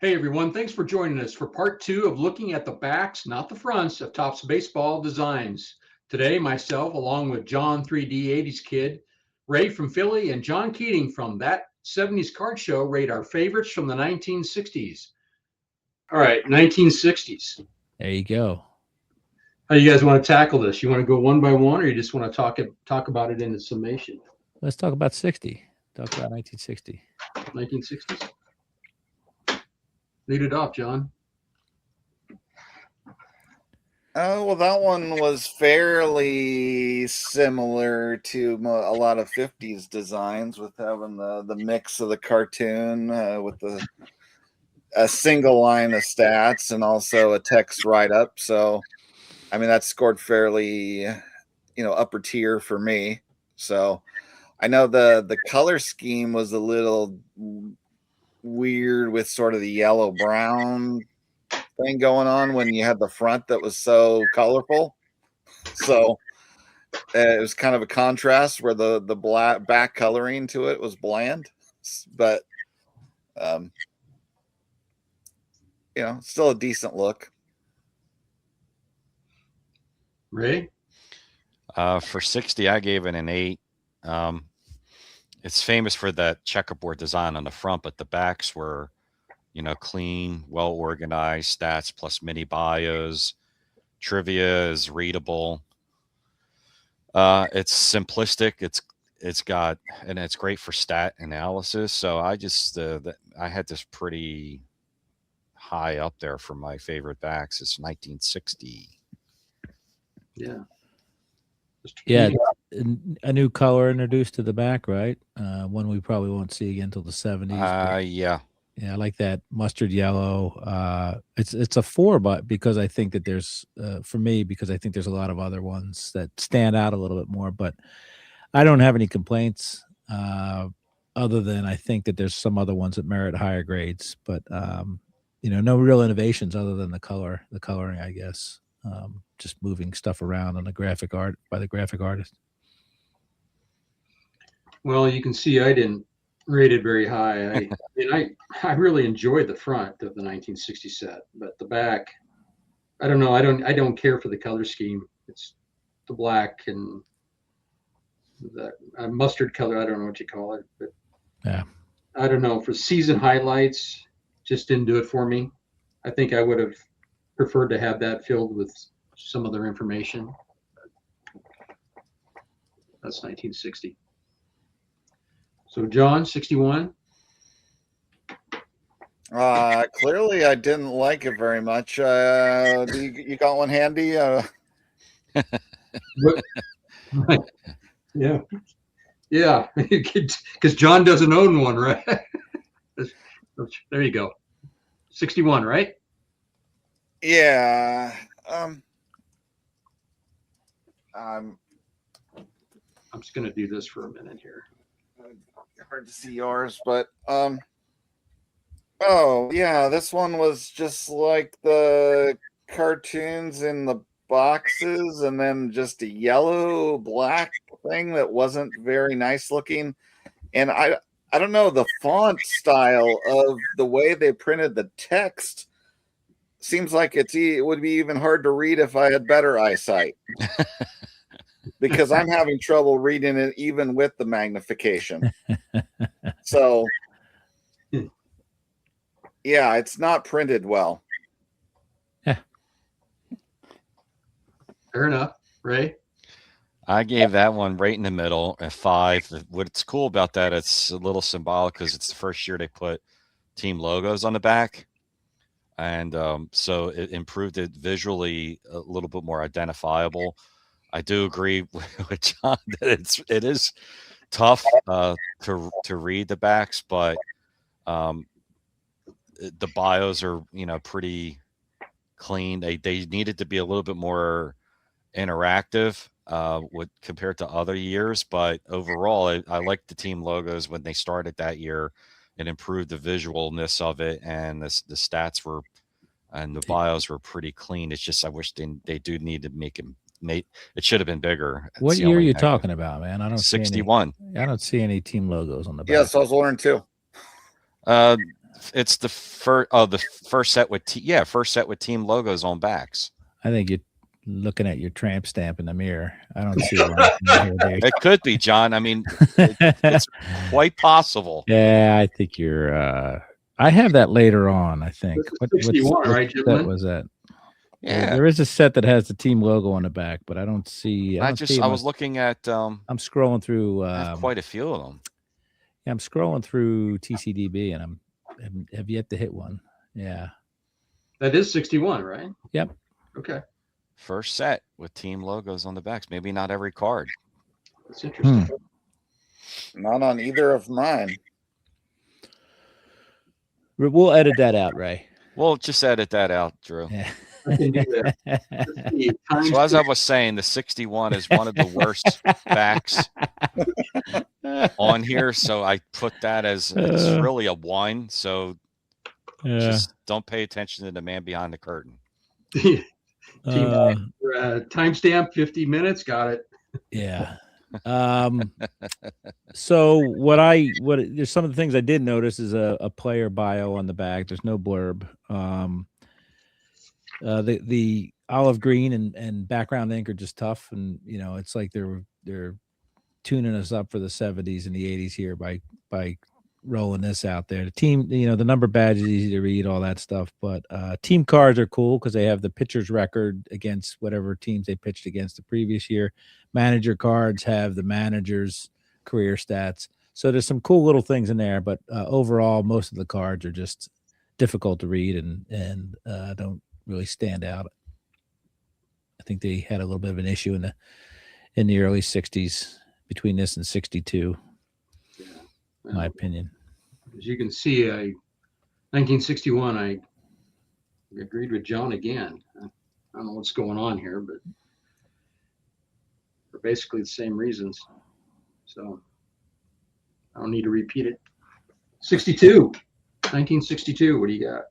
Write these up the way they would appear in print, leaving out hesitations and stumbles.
Hey everyone, thanks for joining us for part two of looking at the backs, not the fronts, of Topps baseball designs. Today, myself, along with John 3D 80s Kid, Ray from Philly, and John Keating from That 70s Card Show rate our favorites from the 1960s. All right, 1960s. There you go. How do you guys want to tackle this? You want to go one by one, or you just want to talk about it in the summation? Let's talk about 60. Talk about 1960. 1960s. Lead it off, John. Well, that one was fairly similar to a lot of 50s designs, with having the mix of the cartoon with a single line of stats and also a text write-up. So, I mean, that scored fairly, upper tier for me. So, I know the color scheme was a little weird with sort of the yellow brown thing going on when you had the front that was so colorful. So it was kind of a contrast where the black back coloring to it was bland, but still a decent look. Ray? For 60, I gave it an 8. It's famous for that checkerboard design on the front, but the backs were, clean, well organized, stats plus mini bios. Trivia is readable. It's simplistic. It's great for stat analysis. So I just I had this pretty high up there for my favorite backs. It's 1960. Yeah. Yeah, a new color introduced to the back, right? One we probably won't see again until the 70s. Yeah. Yeah, I like that mustard yellow. It's a 4, but because I think that there's for me, because I think there's a lot of other ones that stand out a little bit more. But I don't have any complaints other than I think that there's some other ones that merit higher grades. But no real innovations other than the coloring, I guess. Just moving stuff around on the graphic art by the graphic artist. Well, you can see I didn't rate it very high. I really enjoyed the front of the 1960 set, but the back, I don't know. I don't care for the color scheme. It's the black and the mustard color. I don't know what you call it, but yeah, I don't know. For season highlights, just didn't do it for me. I think I would have preferred to have that filled with some other information. That's 1960. So John, 61. Clearly I didn't like it very much. You got one handy? Yeah, because John doesn't own one, right? There you go. 61, right? Yeah. I'm just going to do this for a minute here. Hard to see yours, but oh yeah, this one was just like the cartoons in the boxes, and then just a yellow black thing that wasn't very nice looking. And I don't know, the font style of the way they printed the text seems like it would be even hard to read if I had better eyesight. Because I'm having trouble reading it even with the magnification. So, yeah, it's not printed well. Yeah. Fair enough. Ray? I gave that one right in the middle at 5. What's cool about that, it's a little symbolic because it's the first year they put team logos on the back. And so it improved it visually a little bit more identifiable. I do agree with John that it is tough to read the backs, but the bios are pretty clean. They needed to be a little bit more interactive compared to other years, but overall I liked the team logos when they started that year. It improved the visualness of it, and the stats were and the bios were pretty clean. It's just I wish they do need to make it. It should have been bigger. What year are you talking about, man? I don't 61. I don't see any team logos on the back. Yes, I was wondering too. It's the first set with first set with team logos on backs. I think you're looking at your tramp stamp in the mirror. I don't see one here, there. It could be, John. I mean, it's quite possible. Yeah, I think you're. I have that later on. I think. This is 61, right, set gentlemen? was that? Yeah, There is a set that has the team logo on the back, but I don't see. I was looking at. I'm scrolling through. I have quite a few of them. Yeah, I'm scrolling through TCDB, and have yet to hit one. Yeah. That is 61, right? Yep. Okay. First set with team logos on the backs. Maybe not every card. That's interesting. Not on either of mine. We'll edit that out, Ray. We'll just edit that out, Drew. Yeah. I can do that. Let's see, times So as two. I was saying, the 61 is one of the worst backs on here. So I put that as it's really a 1. So Yeah. just don't pay attention to the man behind the curtain. Timestamp 50 minutes. Got it. Yeah. So there's some of the things I did notice is a player bio on the back. There's no blurb. The olive green and background ink are just tough, and it's like they're tuning us up for the 70s and the 80s here by rolling this out there. The team, the number badge is easy to read, all that stuff, but team cards are cool because they have the pitcher's record against whatever teams they pitched against the previous year. Manager cards have the manager's career stats. So there's some cool little things in there, but overall, most of the cards are just difficult to read and don't really stand out. I think they had a little bit of an issue in the early 60s between this and 62. Yeah. My opinion. As you can see, 1961, I agreed with John again. I don't know what's going on here, but for basically the same reasons. So I don't need to repeat it. 1962. What do you got?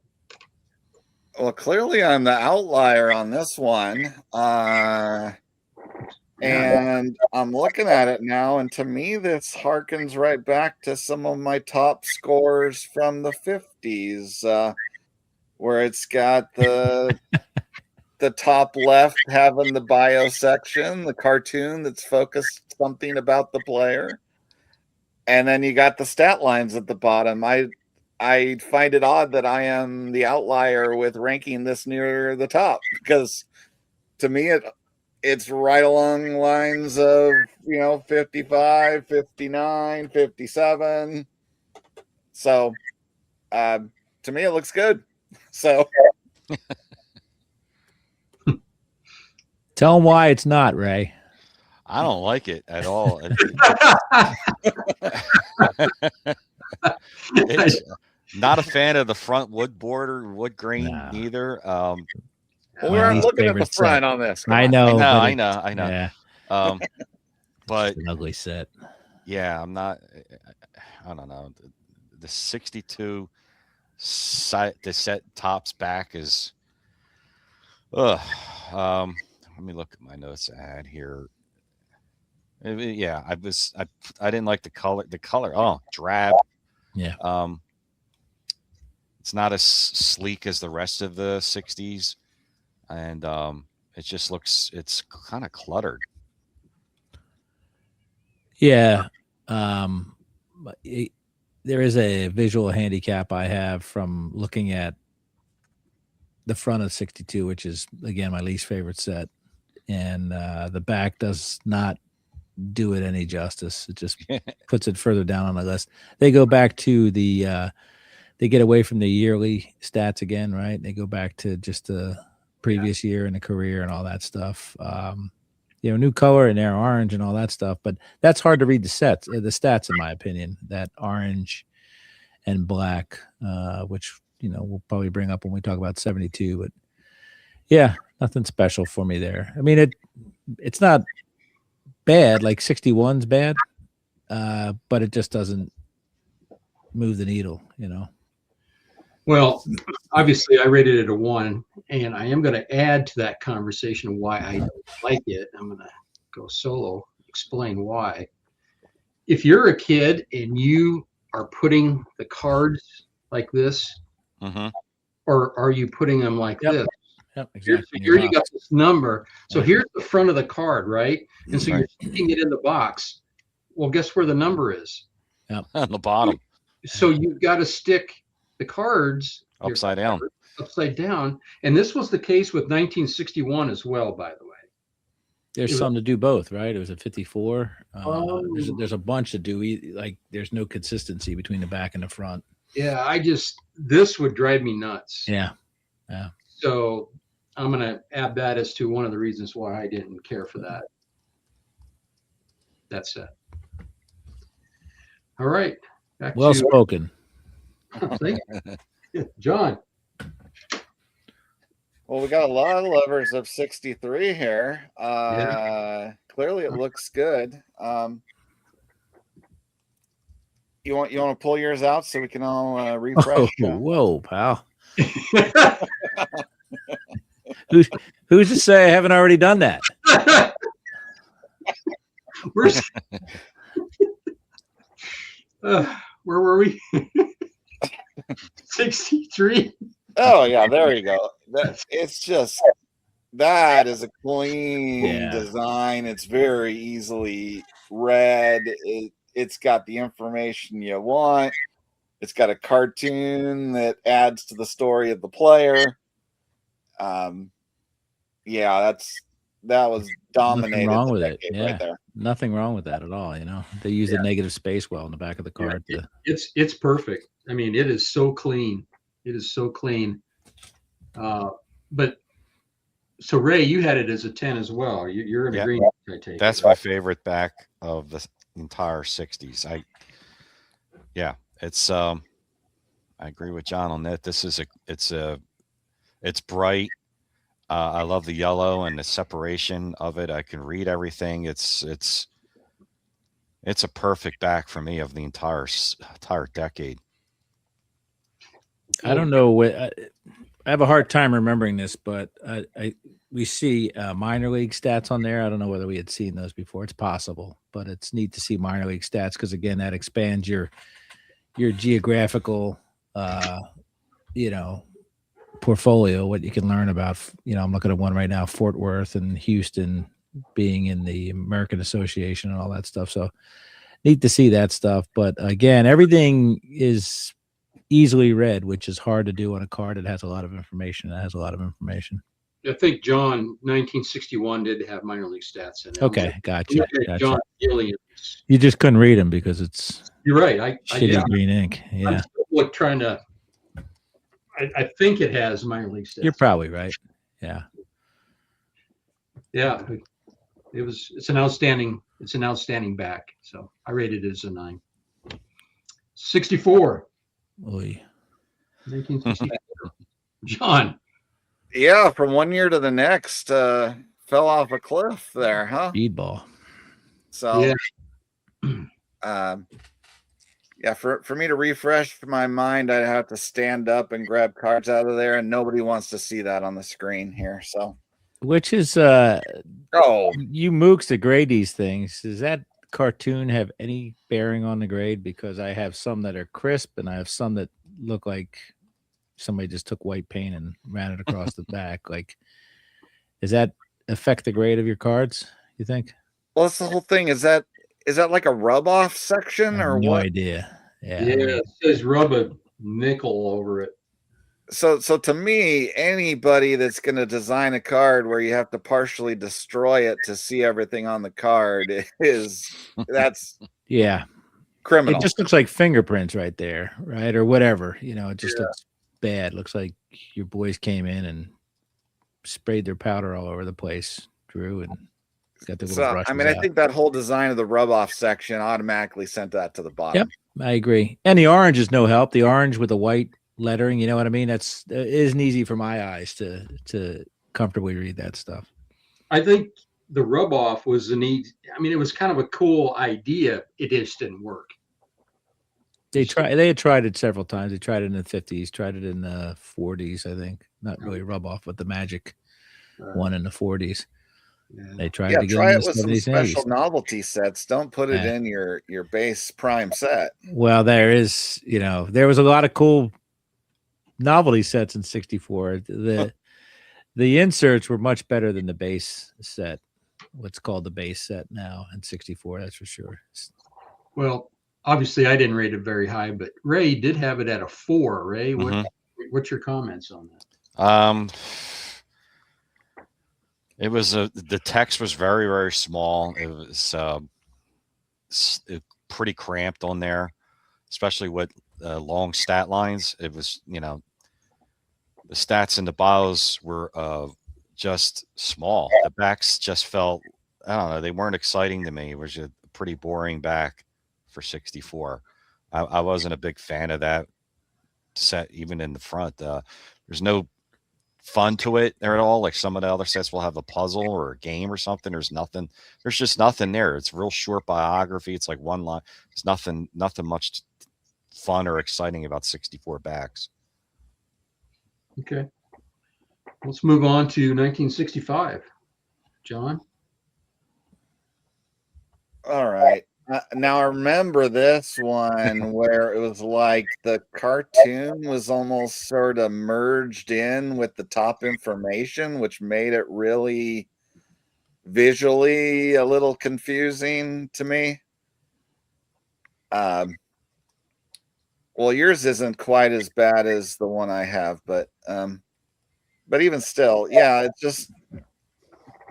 Well, clearly I'm the outlier on this one. And I'm looking at it now, and to me, this harkens right back to some of my top scores from the 50s, where it's got the top left having the bio section, the cartoon that's focused something about the player, and then you got the stat lines at the bottom. I find it odd that I am the outlier with ranking this near the top, because to me it's right along the lines of 55, 59, 57. So to me it looks good. So Tell them why it's not, Ray. I don't like it at all. It's not a fan of the front wood border, wood grain either. we aren't looking at the front on this. I know. I know. Yeah. But it's an ugly set. Yeah, I'm not. I don't know. The 62 the set tops back is. Let me look at my notes I had here. Yeah, I didn't like the color. Drab. Yeah. It's not as sleek as the rest of the 60s, and it just looks. It's kind of cluttered. Yeah. There is a visual handicap I have from looking at the front of 62, which is, again, my least favorite set. And the back does not do it any justice. It just puts it further down on the list. They go back to they get away from the yearly stats again, right? They go back to just the previous year and the career and all that stuff. New color in there, orange and all that stuff. But that's hard to read the stats, in my opinion, that orange and black, which, we'll probably bring up when we talk about 72. But yeah, nothing special for me there. I mean, it's not bad, like 61's bad, but it just doesn't move the needle, Well, obviously I rated it a 1, and I am going to add to that conversation why I don't like it. I'm going to go solo, explain why. If you're a kid and you are putting the cards like this, Hmm. or are you putting them like Yep. this? Yep, Here, exactly. here you got this number. So Yeah. here's the front of the card, right? And so you're Right. sticking it in the box. Well, guess where the number is? On the bottom, So you've got to stick the cards your upside down. cards upside down. And this was the case with 1961 as well, by the way. There's It was- some to do both, right? It was a 54. Oh. There's a bunch to do. Like there's no consistency between the back and the front. Yeah, this would drive me nuts. Yeah. So I'm going to add that as to one of the reasons why I didn't care for that. That's it. All right. Back Well to spoken. Thank you. John. Well, we got a lot of levers of 63 here. Clearly, it looks good. You want to pull yours out so we can all refresh? Whoa, pal. Who's to say I haven't already done that? Where's where were we? 63. Oh yeah, there you go. That is a clean Yeah. design. It's very easily read. It's got the information you want. It's got a cartoon that adds to the story of the player. Yeah, that was dominated. wrong the with it. decade Yeah. right there. Nothing wrong with that at all. They use the negative space well in the back of the card. It's perfect. I mean, it is so clean. It is so clean. But so Ray, you had it as a 10 as well. You're in Yeah. agreement. I take That's it. my favorite back of the entire 60s. It's I agree with John on that. It's bright. I love the yellow and the separation of it. I can read everything. It's a perfect back for me of the entire decade. I don't know what I have a hard time remembering this, but we see minor league stats on there. I don't know whether we had seen those before. It's possible, but it's neat to see minor league stats because again, that expands your geographical, portfolio. What you can learn about. I'm looking at one right now, Fort Worth and Houston being in the American Association and all that stuff. So neat to see that stuff. But again, everything is easily read, which is hard to do on a card that has a lot of information. I think John 1961 did have minor league stats in it. Okay, gotcha. Look at John Gilliam's. You just couldn't read them because it's You're right. shitty green ink. I'm Yeah, still trying to. I think it has minor league stats. you're probably right. Yeah. Yeah, it's an outstanding back. So I rated it as a 9. 64. Oy. 1964. John. Yeah, from one year to the next, fell off a cliff there, huh? Speedball. So, for me to refresh my mind, I'd have to stand up and grab cards out of there, and nobody wants to see that on the screen here. So, Which is oh, you mooks that grade these things. Does that cartoon have any bearing on the grade? Because I have some that are crisp and I have some that look like somebody just took white paint and ran it across the back. Like, does that affect the grade of your cards, you think? well, that's the whole thing. Is that like a rub off section I or have no what? idea. Yeah. It says rub a nickel over it. So to me, anybody that's going to design a card where you have to partially destroy it to see everything on the card that's Yeah. criminal. It just looks like fingerprints right there, right? Or whatever. It just looks bad. Looks like your boys came in and sprayed their powder all over the place, Drew, and got the little brushes I out. think that whole design of the rub off section automatically sent that to the bottom. Yep. I agree. And the orange is no help. The orange with the white lettering, you know what I mean? That's isn't easy for my eyes to comfortably read that stuff. I think the rub off was a neat. I mean, it was kind of a cool idea. It just didn't work. They had tried it several times. They tried it in the 50s, tried it in the 40s, I think. Not really rub off, but the Magic one in the 40s. Yeah. They tried Yeah, to get try in it the with some 70s and 80s. special novelty sets. Don't put it Yeah. in your base prime set. Well, there is, there was a lot of cool novelty sets in 64. The inserts were much better than the base set. What's called the base set now in 64. That's for sure. Well, obviously I didn't rate it very high, but Ray did have it at a 4. Ray, Mhm. what's your comments on that? It was the text was very, very small. It was pretty cramped on there, especially with long stat lines. It was, the stats in the bios were just small. The backs just felt, I don't know, they weren't exciting to me. It was a pretty boring back for 64. I wasn't a big fan of that set, even in the front. There's no fun to it there at all. Like some of the other sets will have a puzzle or a game or something. There's nothing. There's just nothing there. It's real short biography. It's like one line. There's nothing much fun or exciting about 64 backs. Okay. Let's move on to 1965. John? All right. Now I remember this one where it was like the cartoon was almost sort of merged in with the top information, which made it really visually a little confusing to me. Well, yours isn't quite as bad as the one I have, but even still, yeah, it's just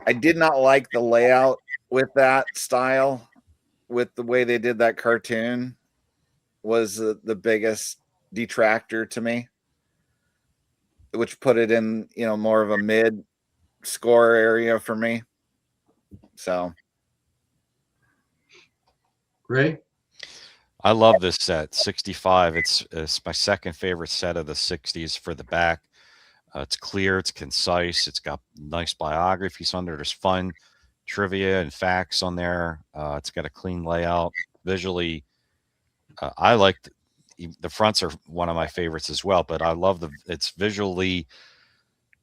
I did not like the layout with that style, with the way they did that cartoon, was the biggest detractor to me, which put it in, more of a mid score area for me. So, Ray? I love this set, 65. It's my second favorite set of the 60s for the back. It's clear, it's concise, it's got nice biographies on there. There's fun trivia and facts on there. It's got a clean layout. Visually, I like the fronts are one of my favorites as well, but I love it's visually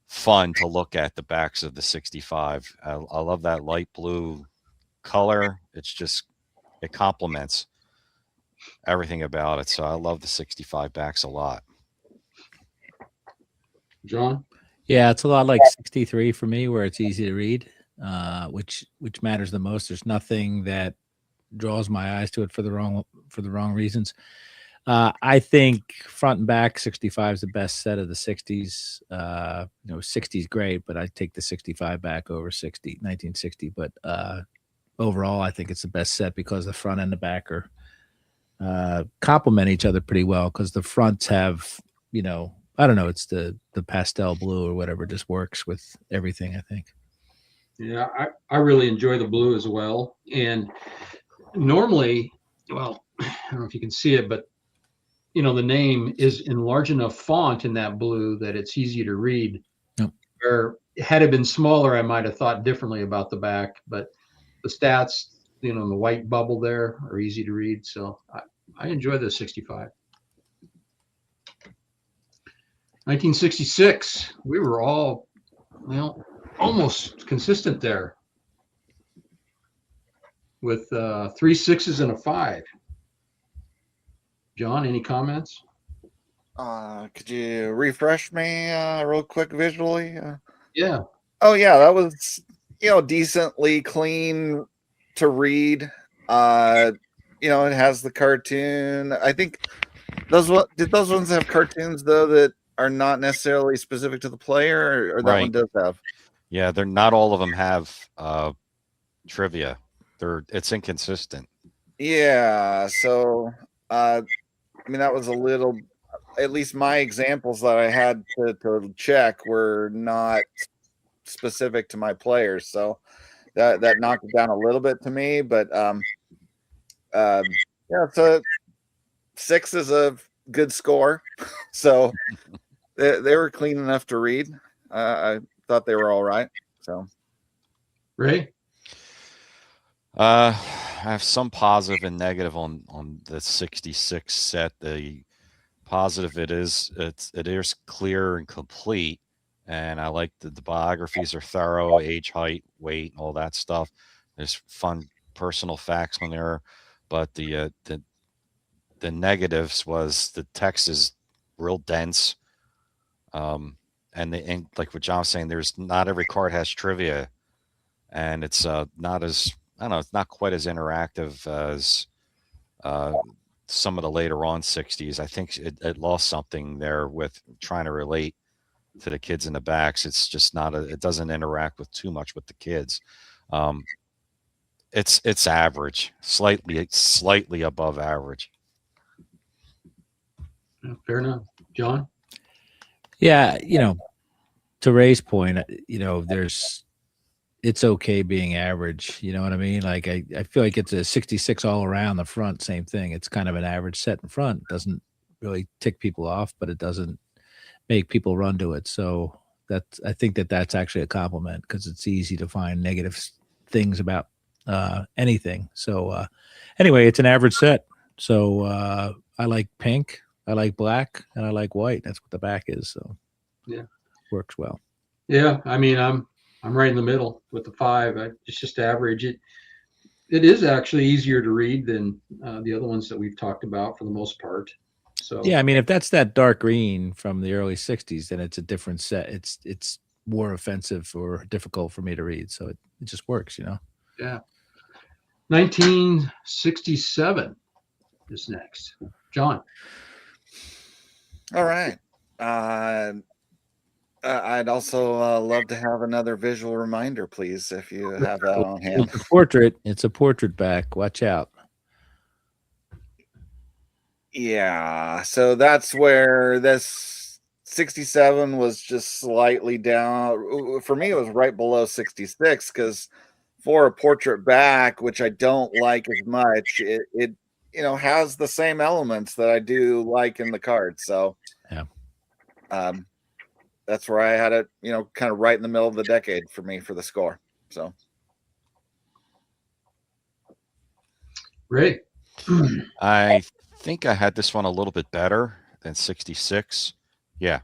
fun to look at the backs of the 65. I love that light blue color. It complements everything about it. So I love the 65 backs a lot. John? Yeah, it's a lot like 63 for me, where it's easy to read, which matters the most. There's nothing that draws my eyes to it for the wrong reasons. I think front and back 65 is the best set of the 60s. 60 is great, but I take the 65 back over 1960. But overall, I think it's the best set because the front and the back are complement each other pretty well, because the fronts have, I don't know, it's the pastel blue or whatever just works with everything, I think. Yeah, I really enjoy the blue as well. And normally, well, I don't know if you can see it, but the name is in large enough font in that blue that it's easy to read. Yep. Or had it been smaller, I might have thought differently about the back, but the stats, the white bubble there are easy to read. So I enjoy the 65. 1966, we were all, almost consistent there with 3 6s and a 5. John, any comments? Could you refresh me real quick visually? Yeah. Oh yeah, that was decently clean to read. It has the cartoon. I think those ones have cartoons though that are not necessarily specific to the player, or that Right. one does have. Yeah, they're not all of them have trivia. It's inconsistent. Yeah, so that was a little. At least my examples that I had to check were not specific to my players, so that knocked it down a little bit to me. But yeah, so 6 is a good score. So they were clean enough to read. I thought they were all right. So Ray? I have some positive and negative on the 66 set. The positive it is clear and complete, and I like the biographies are thorough, age, height, weight, all that stuff. There's fun personal facts on there, but the negatives was the text is real dense. And like what John was saying, there's not every card has trivia, and it's not as, I don't know, it's not quite as interactive as some of the later on 60s. I think it lost something there with trying to relate to the kids in the backs. It's just not it doesn't interact with too much with the kids. Um, it's average, slightly above average. Fair enough. John? Yeah, to Ray's point, it's okay being average. You know what I mean? Like I feel like it's a 66 all around the front, same thing. It's kind of an average set in front. Doesn't really tick people off, but it doesn't make people run to it. So I think that's actually a compliment because it's easy to find negative things about anything. So anyway, it's an average set. So I like pink, I like black, and I like white. That's what the back is. So yeah, works well. Yeah, I mean, I'm right in the middle with the 5. It's just average. It is actually easier to read than the other ones that we've talked about for the most part. So yeah, I mean, if that's that dark green from the early 60s, then it's a different set. It's more offensive or difficult for me to read. So it just works, Yeah. 1967 is next. John. All right. I'd also love to have another visual reminder, please, if you have that on hand. It's a portrait. It's a portrait back. Watch out. Yeah, so that's where this 67 was just slightly down. For me, it was right below 66 because for a portrait back, which I don't like as much, it has the same elements that I do like in the card. So yeah, that's where I had it, kind of right in the middle of the decade for me for the score. So Ray. I think I had this one a little bit better than 66. Yeah.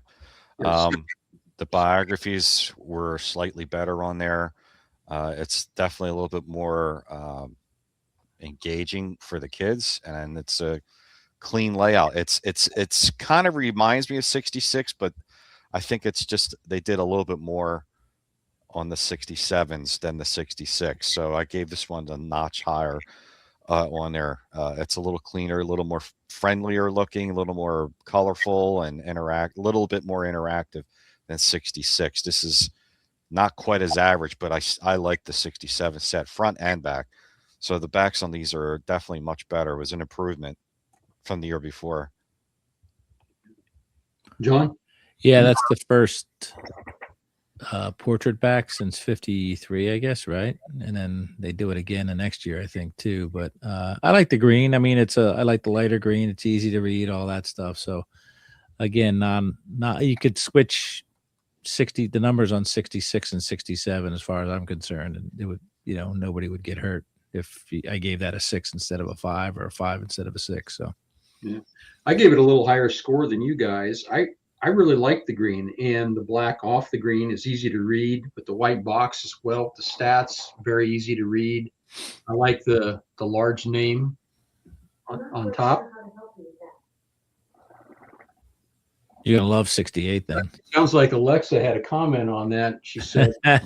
The biographies were slightly better on there. It's definitely a little bit more engaging for the kids, and it's a clean layout. It's kind of reminds me of 66, but I think it's just they did a little bit more on the 67s than the 66. So I gave this one a notch higher on there. It's a little cleaner, a little more friendlier looking, a little more colorful and a little bit more interactive than 66. This is not quite as average, but I like the 67 set front and back. So the backs on these are definitely much better. It was an improvement from the year before. John? Yeah, that's the first portrait back since 53, I guess, right? And then they do it again the next year, I think, too. But I like the green. I mean, I like the lighter green. It's easy to read, all that stuff. So again, you could switch the numbers on 66 and 67 as far as I'm concerned, and it would, nobody would get hurt if I gave that a 6 instead of a 5 or a 5 instead of a 6. So yeah, I gave it a little higher score than you guys. I really like the green, and the black off the green is easy to read, but the white box as well, the stats, very easy to read. I like the large name on top. you're gonna love 68 then. Sounds like Alexa had a comment on that. She said, I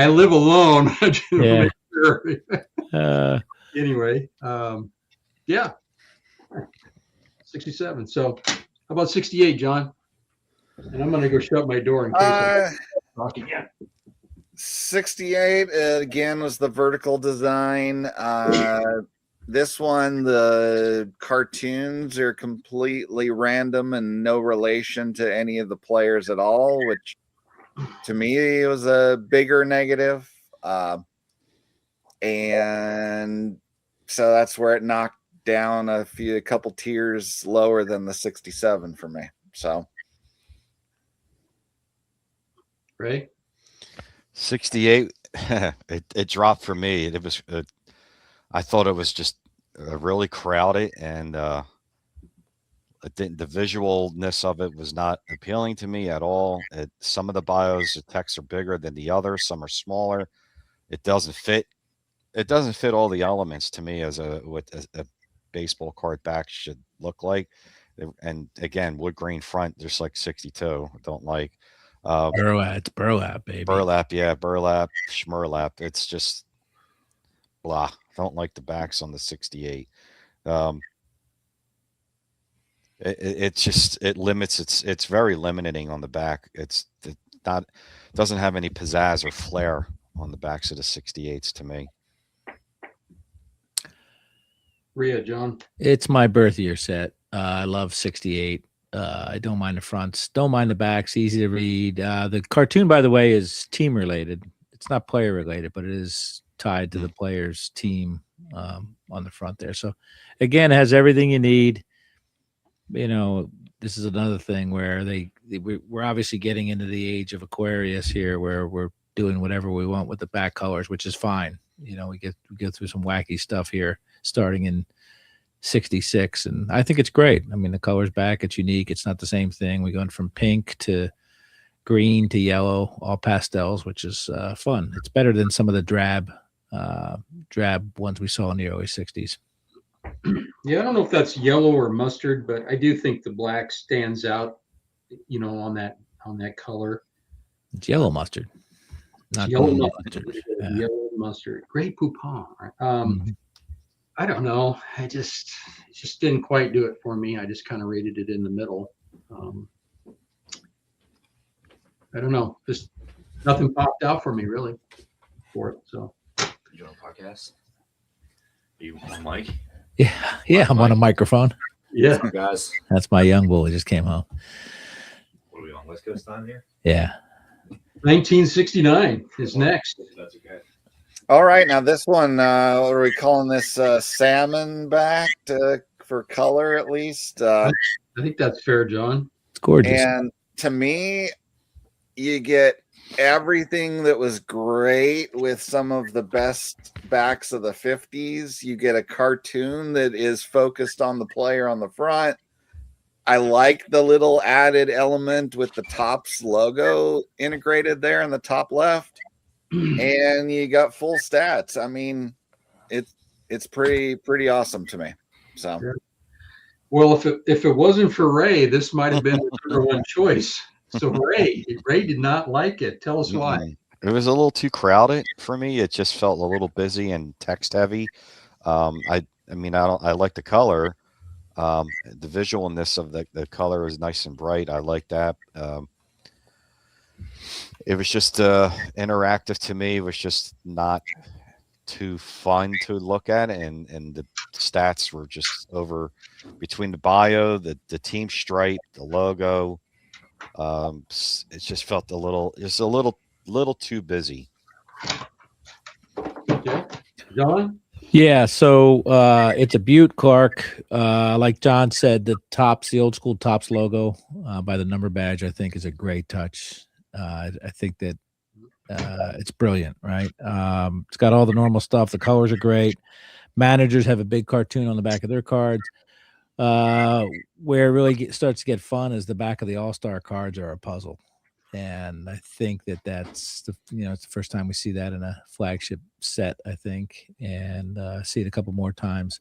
live alone. Yeah. Anyway, yeah. 67. So how about 68, John? And I'm going to go shut my door in case I talk again. 68 again was the vertical design. This one, the cartoons are completely random and no relation to any of the players at all, which to me was a bigger negative. And so that's where it knocked down a couple tiers lower than the 67 for me. So Right. 68, it dropped for me. It was I thought it was just really crowded, and the visualness of it was not appealing to me at all. Some of the bios, the texts are bigger than the others. Some are smaller. It doesn't fit all the elements to me as what a baseball card back should look like. And again, wood grain front, just like 62. I don't like It's burlap, baby. burlap. Yeah, burlap, schmurlap. It's just blah. Don't like the backs on the 68. It just it limits. It's very limiting on the back. It not doesn't have any pizzazz or flair on the backs of the 68s to me. Rhea, John. It's my birth year set. I love 68. I don't mind the fronts, don't mind the backs, easy to read. The cartoon, by the way, is team related. It's not player related, but it is tied to the player's team on the front there. So again, it has everything you need. You know, this is another thing where we're obviously getting into the age of Aquarius here, where we're doing whatever we want with the back colors, which is fine. You know, we go through some wacky stuff here starting in 66, and I think it's great. I mean, the color's back, it's unique, it's not the same thing. We're going from pink to green to yellow, all pastels, which is fun. It's better than some of the drab ones we saw in the early 60s. Yeah, I don't know if that's yellow or mustard, but I do think the black stands out, you know, on that color. It's yellow mustard, not Yellow golden mustard. mustard. Yeah. Yellow mustard. Great poupon. Right? I don't know. It just didn't quite do it for me. I just kind of rated it in the middle. I don't know. Just nothing popped out for me really for it. So. You on a podcast? Are you on mic? Yeah, I'm on a microphone. Yeah. What's up, guys? That's my young bull. He just came home. What are we on? West Coast time here? Yeah. 1969 is next. That's okay. All right, now this one, what are we calling this? Salmon backed for color, at least. I think that's fair, John. It's gorgeous. And to me, you get everything that was great with some of the best backs of the 50s. You get a cartoon that is focused on the player on the front. I like the little added element with the Topps logo integrated there in the top left. And you got full stats. I mean, it's pretty awesome to me. So, Well, if it wasn't for Ray, this might have been the number one choice. So Ray did not like it. Tell us why. It was a little too crowded for me. It just felt a little busy and text heavy. I like the color. The visualness of the color is nice and bright. I like that. It was just interactive to me. It was just not too fun to look at, and the stats were just over between the bio, the team stripe, the logo. It just felt a little too busy. Okay. John? Yeah, so it's a Butte, Clark. Like John said, the old school Topps logo by the number badge, I think is a great touch. I think that it's brilliant, right? It's got all the normal stuff. The colors are great. Managers have a big cartoon on the back of their cards. Where it really starts to get fun is the back of the All-Star cards are a puzzle. And I think that's it's the first time we see that in a flagship set, I think, and see it a couple more times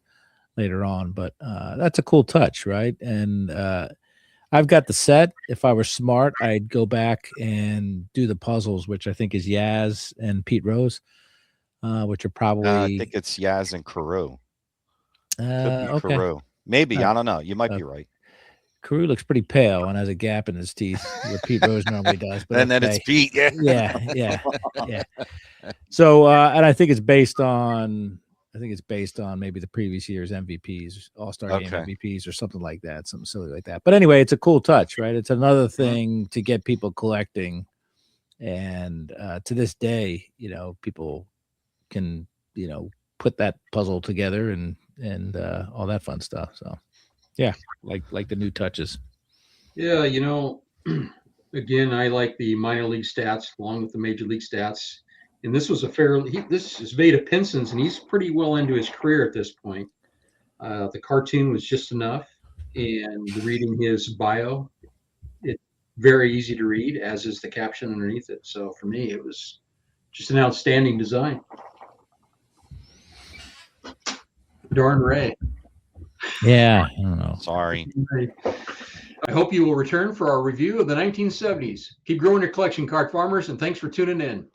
later on. But that's a cool touch, right? And I've got the set. If I were smart, I'd go back and do the puzzles, which I think is Yaz and Pete Rose, which are probably. I think it's Yaz and Carew. Okay. Carew. Maybe. I don't know. You might be right. Carew looks pretty pale and has a gap in his teeth, where Pete Rose normally does. But and then it's Pete. Yeah. So, and I think it's based on maybe the previous year's MVPs, All-Star Game MVPs, or something like that, something silly like that. But anyway, it's a cool touch, right? It's another thing to get people collecting, and to this day, people can put that puzzle together and all that fun stuff. So. Yeah, like the new touches. Yeah, again, I like the minor league stats along with the major league stats. And this was this is Veda Pinson's, and he's pretty well into his career at this point. The cartoon was just enough, and reading his bio, it's very easy to read, as is the caption underneath it. So for me, it was just an outstanding design. Darn Ray. Yeah, I don't know. Sorry. I hope you will return for our review of the 1970s. Keep growing your collection, card farmers, and thanks for tuning in.